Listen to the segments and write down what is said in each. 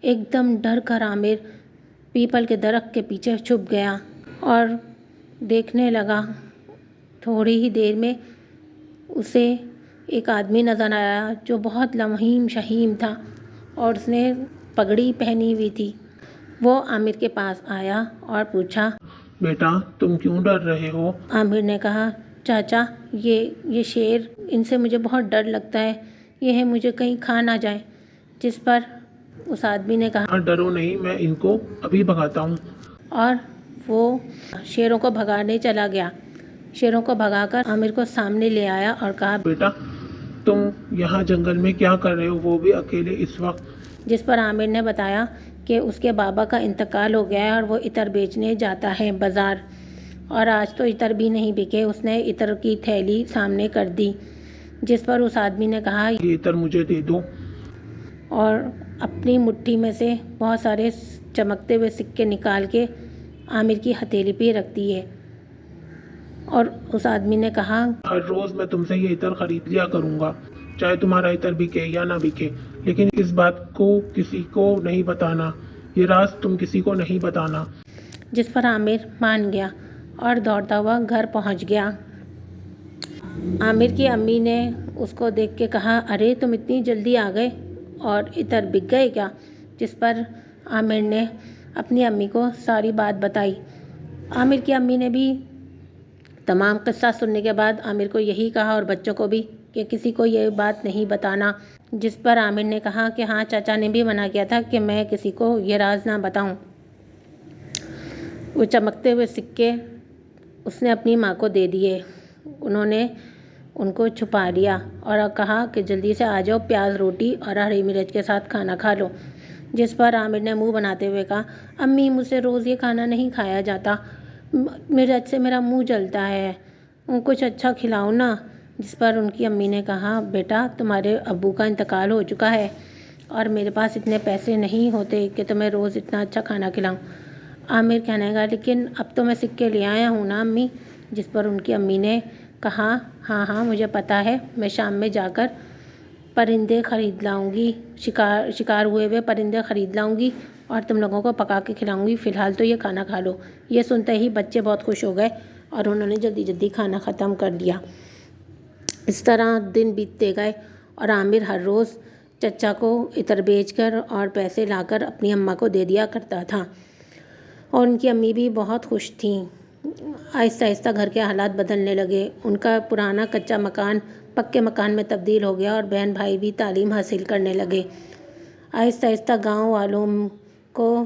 ایک دم ڈر کر عامر پیپل کے درخت کے پیچھے چھپ گیا اور دیکھنے لگا۔ تھوڑی ہی دیر میں اسے ایک آدمی نظر آیا جو بہت لمحیم شہیم تھا اور اس نے پگڑی پہنی ہوئی تھی۔ وہ عامر کے پاس آیا اور پوچھا، بیٹا تم کیوں ڈر رہے ہو؟ عامر نے کہا، چاچا یہ شیر، ان سے مجھے بہت ڈر لگتا ہے، یہ مجھے کہیں کھا نہ جائیں۔ جس پر اس آدمی نے کہا، ڈرو نہیں، میں ان کو ابھی بھگاتا ہوں۔ اور وہ شیروں کو بھگانے چلا گیا۔ شیروں کو بھگا کر عامر کو سامنے لے آیا اور کہا، بیٹا تم یہاں جنگل میں کیا کر رہے ہو، وہ بھی اکیلے اس وقت؟ جس پر عامر نے بتایا کہ اس کے بابا کا انتقال ہو گیا ہے اور وہ عطر بیچنے جاتا ہے بازار، اور آج تو عطر بھی نہیں بکے۔ اس نے عطر کی تھیلی سامنے کر دی، جس پر اس آدمی نے کہا، یہ عطر مجھے دے دو۔ اور اپنی مٹھی میں سے بہت سارے چمکتے ہوئے سکے نکال کے عامر کی ہتھیلی پہ رکھ دیے، اور اس آدمی نے کہا، ہر روز میں تم سے یہ عطر خرید لیا کروں گا، چاہے تمہارا عطر بکے یا نہ بکے، لیکن اس بات کو کسی کو نہیں بتانا، یہ راز تم کسی کو نہیں بتانا۔ جس پر عامر مان گیا اور دوڑتا ہوا گھر پہنچ گیا۔ عامر کی امی نے اس کو دیکھ کے کہا، ارے تم اتنی جلدی آ گئے اور عطر بک گئے کیا؟ جس پر عامر نے اپنی امی کو ساری بات بتائی۔ عامر کی امی نے بھی تمام قصہ سننے کے بعد عامر کو یہی کہا اور بچوں کو بھی کہ کسی کو یہ بات نہیں بتانا۔ جس پر عامر نے کہا کہ ہاں، چاچا نے بھی منع کیا تھا کہ میں کسی کو یہ راز نہ بتاؤں۔ وہ چمکتے ہوئے سکے اس نے اپنی ماں کو دے دیے۔ انہوں نے ان کو چھپا لیا اور کہا کہ جلدی سے آ جاؤ، پیاز روٹی اور ہری مرچ کے ساتھ کھانا کھا لو۔ جس پر عامر نے منہ بناتے ہوئے کہا، امی مجھ سے روز یہ کھانا نہیں کھایا جاتا، مرچ سے میرا منہ جلتا ہے، کچھ اچھا کھلاؤ نا۔ جس پر ان کی امی نے کہا، بیٹا تمہارے ابو کا انتقال ہو چکا ہے اور میرے پاس اتنے پیسے نہیں ہوتے کہ تمہیں روز اتنا اچھا کھانا کھلاؤں۔ عامر کہنے لگا، لیکن اب تو میں سکے لے آیا ہوں نا امی۔ جس پر ان کی امی نے کہا، ہاں ہاں مجھے پتا ہے، میں شام میں جا کر پرندے خرید لاؤں گی، شکار ہوئے ہوئے پرندے خرید لاؤں گی اور تم لوگوں کو پکا کے کھلاؤں گی، فی الحال تو یہ کھانا کھا لو۔ یہ سنتے ہی بچے بہت خوش ہو گئے اور انہوں نے جلدی جلدی کھانا ختم کر دیا۔ اس طرح دن بیتتے گئے اور عامر ہر روز چچا کو عطر بیچ کر اور پیسے لا کر اپنی اماں کو دے دیا کرتا تھا، اور ان کی امی بھی بہت خوش تھیں۔ آہستہ آہستہ گھر کے حالات بدلنے لگے۔ ان کا پرانا کچا مکان پکے مکان میں تبدیل ہو گیا اور بہن بھائی بھی تعلیم حاصل کرنے لگے۔ آہستہ آہستہ گاؤں والوں کو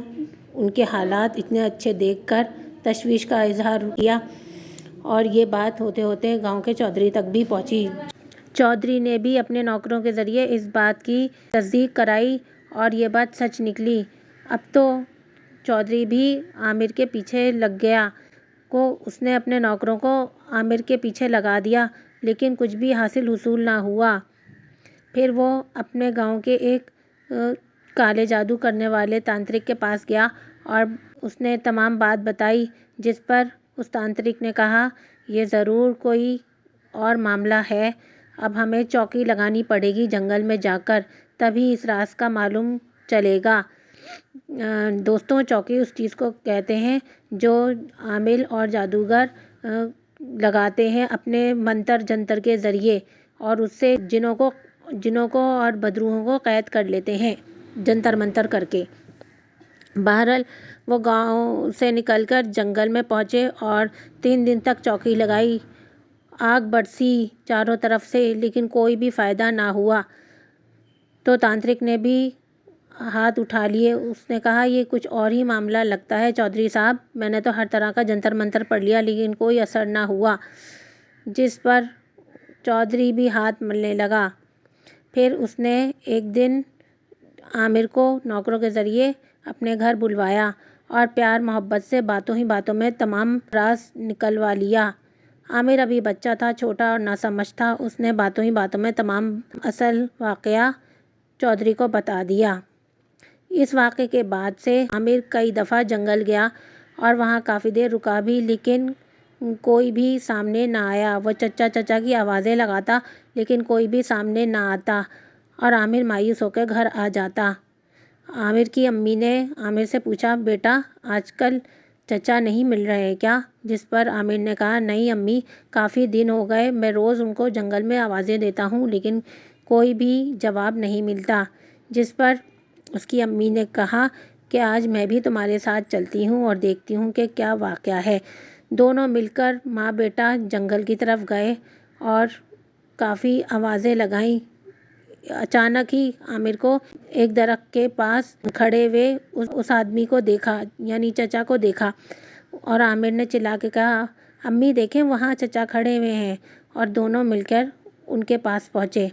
ان کے حالات اتنے اچھے دیکھ کر تشویش کا اظہار کیا، اور یہ بات ہوتے ہوتے گاؤں کے چودھری تک بھی پہنچی۔ چودھری نے بھی اپنے نوکروں کے ذریعے اس بات کی تصدیق کرائی اور یہ بات سچ نکلی۔ اب تو چودھری بھی عامر کے پیچھے لگ گیا اس نے اپنے نوکروں کو عامر کے پیچھے لگا دیا، لیکن کچھ بھی حاصل حصول نہ ہوا۔ پھر وہ اپنے گاؤں کے ایک کالے جادو کرنے والے تانترک کے پاس گیا اور اس نے تمام بات بتائی، جس پر اس تانترک نے کہا، یہ ضرور کوئی اور معاملہ ہے، اب ہمیں چوکی لگانی پڑے گی جنگل میں جا کر، تبھی اس راز کا معلوم چلے گا۔ دوستوں، چوکی اس چیز کو کہتے ہیں جو عامل اور جادوگر لگاتے ہیں اپنے منتر جنتر کے ذریعے، اور اس سے جنوں کو اور بدروحوں کو قید کر لیتے ہیں جنتر منتر کر کے۔ بہرحال وہ گاؤں سے نکل کر جنگل میں پہنچے اور 3 دن تک چوکی لگائی۔ آگ برسی چاروں طرف سے، لیکن کوئی بھی فائدہ نہ ہوا۔ تو تانترک نے بھی ہاتھ اٹھا لیے۔ اس نے کہا، یہ کچھ اور ہی معاملہ لگتا ہے چودھری صاحب، میں نے تو ہر طرح کا جنتر منتر پڑھ لیا لیکن کوئی اثر نہ ہوا۔ جس پر چودھری بھی ہاتھ ملنے لگا۔ پھر اس نے ایک دن عامر کو نوکروں کے ذریعے اپنے گھر بلوایا اور پیار محبت سے باتوں ہی باتوں میں تمام راز نکلوا لیا۔ عامر ابھی بچہ تھا، چھوٹا اور ناسمجھ تھا۔ اس نے باتوں ہی باتوں میں تمام اصل واقعہ چودھری کو بتا دیا۔ اس واقعے کے بعد سے عامر کئی دفعہ جنگل گیا اور وہاں کافی دیر رکا بھی، لیکن کوئی بھی سامنے نہ آیا۔ وہ چچا چچا کی آوازیں لگاتا لیکن کوئی بھی سامنے نہ آتا اور عامر مایوس ہو کے گھر آ جاتا۔ عامر کی امی نے عامر سے پوچھا، بیٹا آج کل چچا نہیں مل رہے کیا؟ جس پر عامر نے کہا، نہیں امی، کافی دن ہو گئے، میں روز ان کو جنگل میں آوازیں دیتا ہوں لیکن کوئی بھی جواب نہیں ملتا۔ جس پر اس کی امی نے کہا کہ آج میں بھی تمہارے ساتھ چلتی ہوں اور دیکھتی ہوں کہ کیا واقعہ ہے۔ دونوں مل کر ماں بیٹا جنگل کی طرف گئے اور کافی آوازیں لگائیں۔ اچانک ہی عامر کو ایک درخت کے پاس کھڑے ہوئے اس آدمی کو دیکھا، یعنی چچا کو دیکھا، اور عامر نے چلا کے کہا، امی دیکھیں وہاں چچا کھڑے ہوئے ہیں، اور دونوں مل کر ان کے پاس پہنچے۔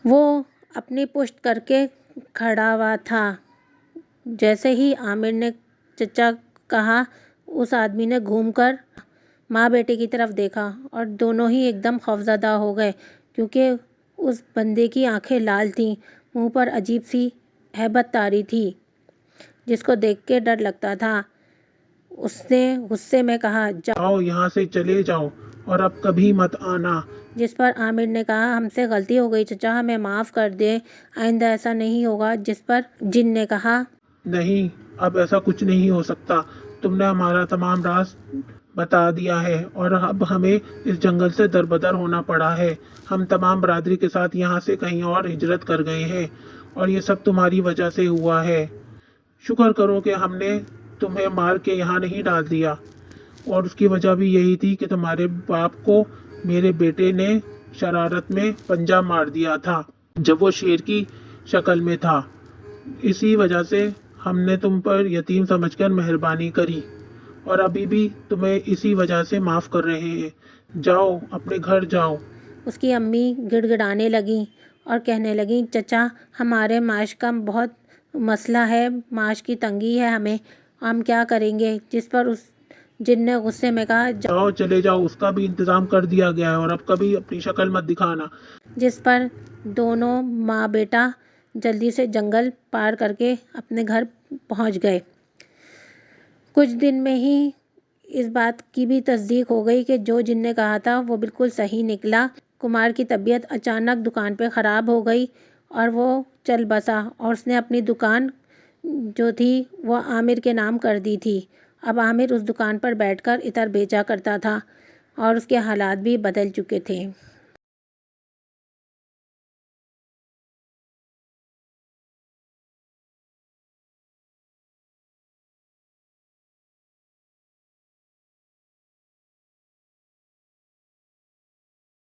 وہ اپنی پشت کر کے کھڑا ہوا تھا۔ جیسے ہی عامر نے چچا کہا، اس آدمی نے گھوم کر ماں بیٹے کی طرف دیکھا اور دونوں ہی ایک دم خوفزدہ ہو گئے، کیونکہ اس بندے کی آنکھیں لال تھیں، منہ پر عجیب سی ہیبت طاری تھی جس کو دیکھ کے ڈر لگتا تھا۔ اس نے غصے میں کہا، جاؤ یہاں سے چلے جاؤ اور اب کبھی مت آنا۔ جس پر عامر نے کہا، ہم سے غلطی ہو گئی چچا، ہمیں معاف کر دیں، آئندہ ایسا نہیں ہوگا۔ جس پر جن نے کہا، نہیں، اب ایسا کچھ نہیں ہو سکتا، تم نے ہمارا تمام راز بتا دیا ہے اور اب ہمیں اس جنگل سے دربدر ہونا پڑا ہے۔ ہم تمام برادری کے ساتھ یہاں سے کہیں اور ہجرت کر گئے ہیں اور یہ سب تمہاری وجہ سے ہوا ہے۔ شکر کرو کہ ہم نے تمہیں مار کے یہاں نہیں ڈال دیا، اور اس کی وجہ بھی یہی تھی کہ تمہارے باپ کو میرے بیٹے نے شرارت میں پنجہ مار دیا تھا جب وہ شیر کی شکل میں تھا۔ اسی وجہ سے ہم نے تم پر یتیم سمجھ کر مہربانی کری اور ابھی بھی تمہیں اسی وجہ سے معاف کر رہے ہیں۔ جاؤ اپنے گھر جاؤ۔ اس کی امی گڑ گڑانے لگیں اور کہنے لگیں، چچا ہمارے معاش کا بہت مسئلہ ہے، معاش کی تنگی ہے ہمیں، ہم کیا کریں گے؟ جس پر اس جن نے غصے میں کہا، جاؤ چلے جاؤ، اس کا بھی انتظام کر دیا گیا ہے اور اب کبھی اپنی شکل مت دکھانا۔ جس پر دونوں ماں بیٹا جلدی سے جنگل پار کر کے اپنے گھر پہنچ گئے۔ کچھ دن میں ہی اس بات کی بھی تصدیق ہو گئی کہ جو جن نے کہا تھا وہ بالکل صحیح نکلا۔ کمار کی طبیعت اچانک دکان پہ خراب ہو گئی اور وہ چل بسا، اور اس نے اپنی دکان جو تھی وہ عامر کے نام کر دی تھی۔ اب عامر اس دکان پر بیٹھ کر عطر بیچا کرتا تھا اور اس کے حالات بھی بدل چکے تھے۔